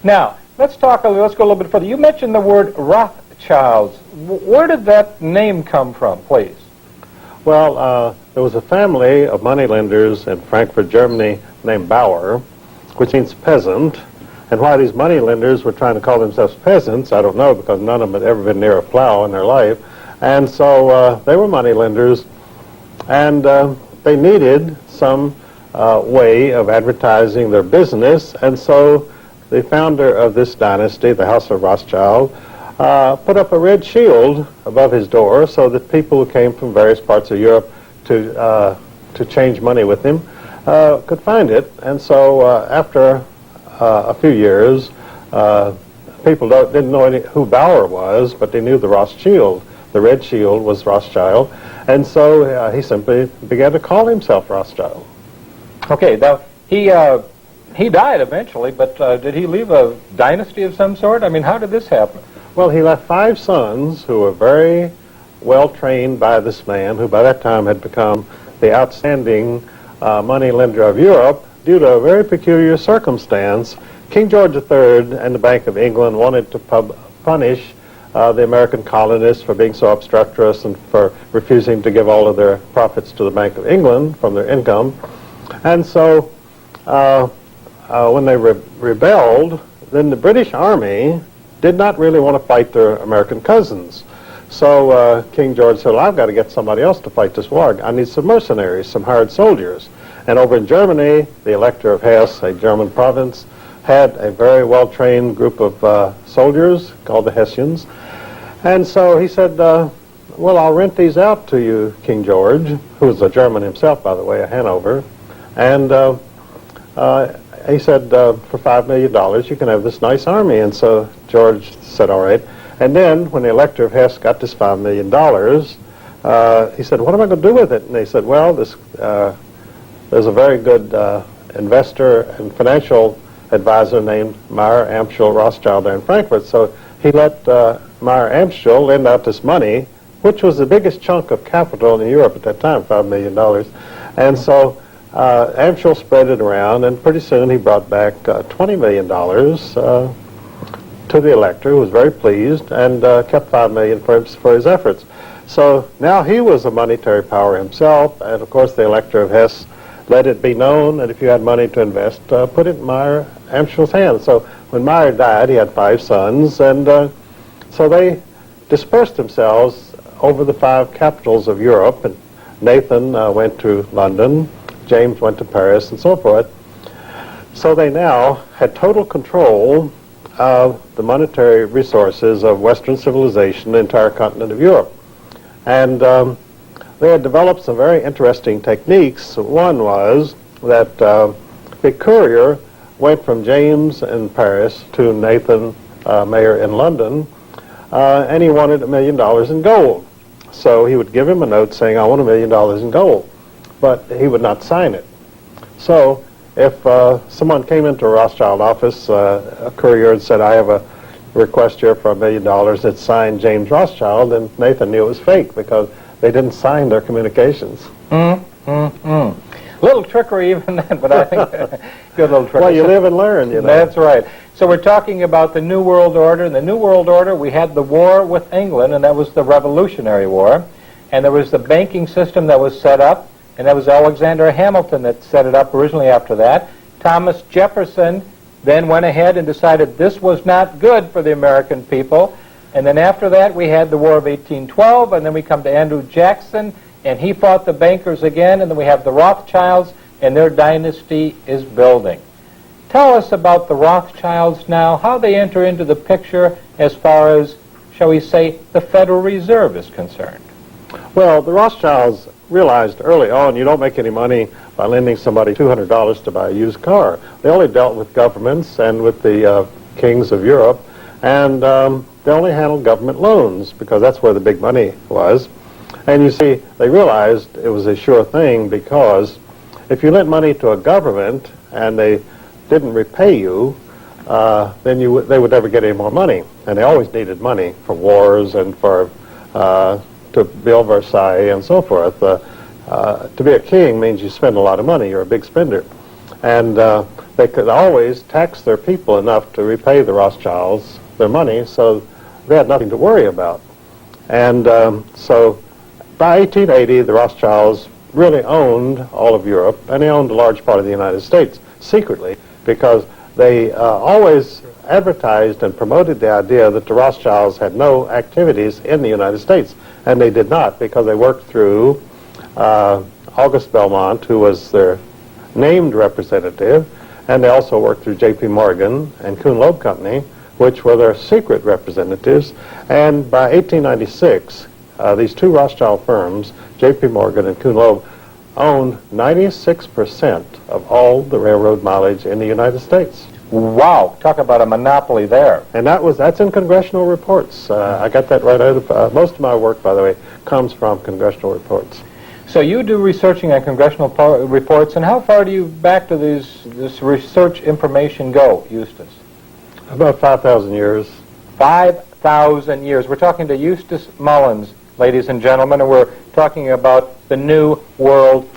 Now, let's go a little bit further. You mentioned the word Rothschilds. Where did that name come from, please? Well, there was a family of moneylenders in Frankfurt, Germany, named Bauer, which means peasant. And why these moneylenders were trying to call themselves peasants, I don't know, because none of them had ever been near a plow in their life. And so they were moneylenders, and they needed some way of advertising their business. And so the founder of this dynasty, the House of Rothschild, put up a red shield above his door so that people who came from various parts of Europe to change money with him could find it. And so after a few years, people didn't know who Bauer was, but they knew the Rothschild. The red shield was Rothschild, and so he simply began to call himself Rothschild. Okay, now he died eventually, but did he leave a dynasty of some sort? I mean, how did this happen? Well, he left 5 sons who were very well trained by this man, who by that time had become the outstanding moneylender of Europe. Due to a very peculiar circumstance, King George III and the Bank of England wanted to punish the American colonists for being so obstreperous and for refusing to give all of their profits to the Bank of England from their income. And so when they rebelled, then the British Army did not really want to fight their American cousins. So King George said, well, I've got to get somebody else to fight this war. I need some mercenaries, some hired soldiers. And over in Germany, the Elector of Hesse, a German province, had a very well-trained group of soldiers called the Hessians. And so he said, well, I'll rent these out to you, King George, who was a German himself, by the way, a Hanover. And he said, for $5 million, you can have this nice army. And so George said, all right. And then when the Elector of Hesse got this $5 million, he said, what am I going to do with it? And they said, well, there's a very good investor and financial advisor named Meyer Amschel Rothschild there in Frankfurt. So he let Meyer Amschel lend out this money, which was the biggest chunk of capital in Europe at that time, $5 million. And so Amschel spread it around, and pretty soon he brought back $20 million to the elector, who was very pleased, and kept $5 million for his efforts. So now he was a monetary power himself, and of course the Elector of Hesse let it be known that if you had money to invest, put it in Meyer Amschel's hands. So when Meyer died, he had 5 sons, and so they dispersed themselves over the 5 capitals of Europe. And Nathan went to London, James went to Paris, and so forth. So they now had total control of the monetary resources of Western civilization, the entire continent of Europe. And they had developed some very interesting techniques. One was that the courier went from James in Paris to Nathan Mayer in London, and he wanted $1 million in gold. So he would give him a note saying, I want $1 million in gold, but he would not sign it. So if someone came into a Rothschild office, a courier and said, I have a request here for $1 million, it's signed James Rothschild, and Nathan knew it was fake because they didn't sign their communications. Little trickery even then, but I think good little trickery. Well, you live and learn, you know. That's right. So we're talking about the New World Order. In the New World Order, we had the war with England, and that was the Revolutionary War. And there was the banking system that was set up, and that was Alexander Hamilton that set it up originally after that. Thomas Jefferson then went ahead and decided this was not good for the American people. And then after that, we had the War of 1812, and then we come to Andrew Jackson, and he fought the bankers again, and then we have the Rothschilds, and their dynasty is building. Tell us about the Rothschilds now, how they enter into the picture as far as, shall we say, the Federal Reserve is concerned. Well, the Rothschilds realized early on you don't make any money by lending somebody $200 to buy a used car. They only dealt with governments and with the kings of Europe, and they only handled government loans because that's where the big money was. And you see, they realized it was a sure thing because if you lent money to a government and they didn't repay you, then they would never get any more money. And they always needed money for wars and for to build Versailles and so forth. To be a king means you spend a lot of money. You're a big spender. And they could always tax their people enough to repay the Rothschilds their money, so they had nothing to worry about. And so by 1880, the Rothschilds really owned all of Europe, and they owned a large part of the United States secretly, because they always advertised and promoted the idea that the Rothschilds had no activities in the United States, and they did not, because they worked through August Belmont, who was their named representative, and they also worked through J.P. Morgan and Kuhn Loeb Company, which were their secret representatives. And by 1896, these two Rothschild firms, J.P. Morgan and Kuhn Loeb, owned 96% of all the railroad mileage in the United States. Wow, talk about a monopoly there. And that's in congressional reports. I got that right out of, most of my work, by the way, comes from congressional reports. So you do researching on congressional reports, and how far do you back to this research information go, Eustace? About 5,000 years. 5,000 years. We're talking to Eustace Mullins, ladies and gentlemen, and we're talking about the New World